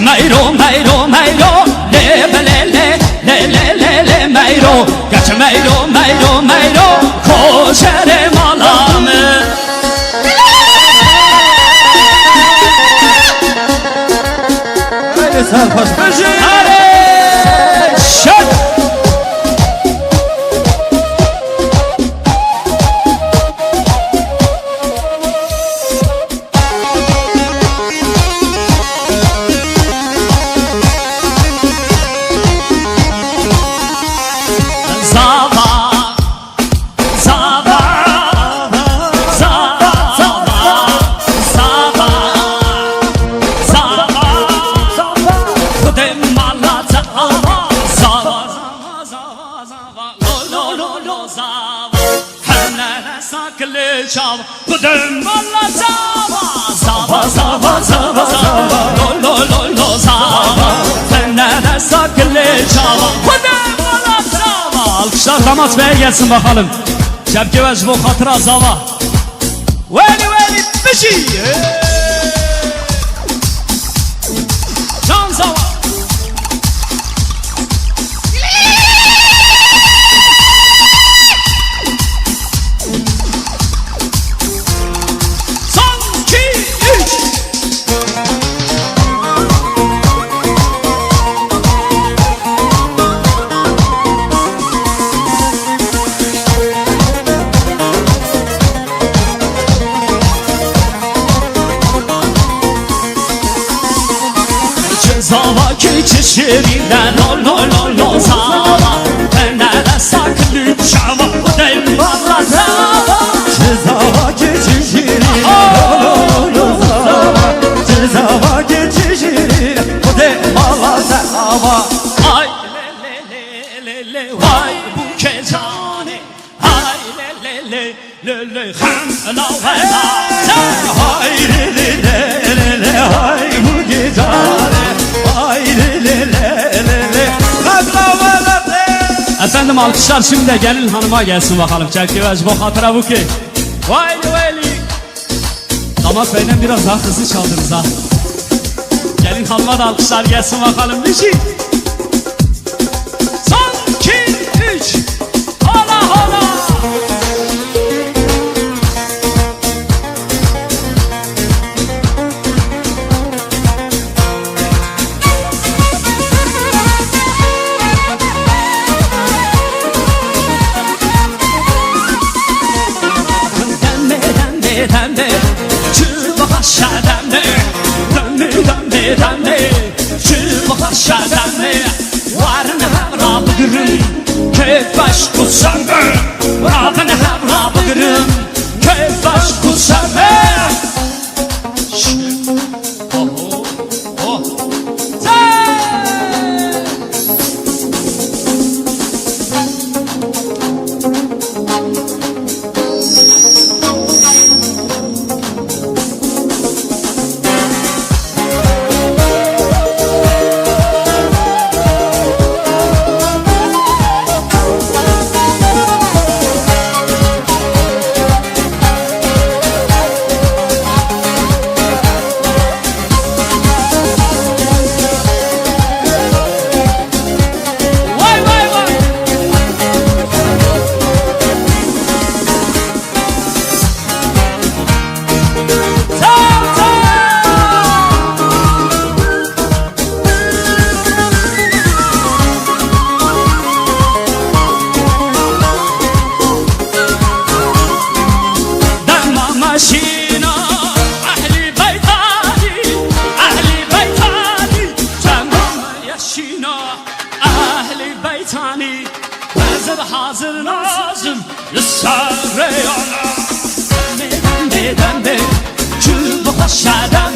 Meyro meyro meyro le le le le le le le meyro Kaç meyro meyro meyro koşarım alamı Haydi sarhoş böcek Şak Çava, budum valla zava, zava zava zava zava, lo lo lo lo zava. Fenlere saklı çava, budum valla zava. Alkışlar damat beye gelsin bakalım. Şevki ve bu hatıra zava. Veli veli bişi. Can zava. Zava keçişirinden lo lo lo lo zava Fenlere saklı çava bu değil valla zava Zava keçişirinden lo lo lo zava Zava keçişirinden bu değil valla zava Ay le le le le vay bu kezane Ay le le le le le ham la vela Hay le le le le hay bu kezane Efendim alkışlar şimdi de gelin hanıma gelsin bakalım. Çerkevez bu hatıra bu ki. Vayli vayli. Damat beyden biraz daha hızlı çaldınız ha. Gelin hanıma da alkışlar gelsin bakalım. Bir şey. Son 2 3. Hala hala. Demde, çıbak aşağı demde Demde, demde, demde Çıbak aşağı demde Varın hevra bıgırın Keyf baş kutsandı Varın hevra bıgırın Keyf baş kutsandı Oh, oh, hazır lazım Lüsare yana Demde demde Çubuk aşağıda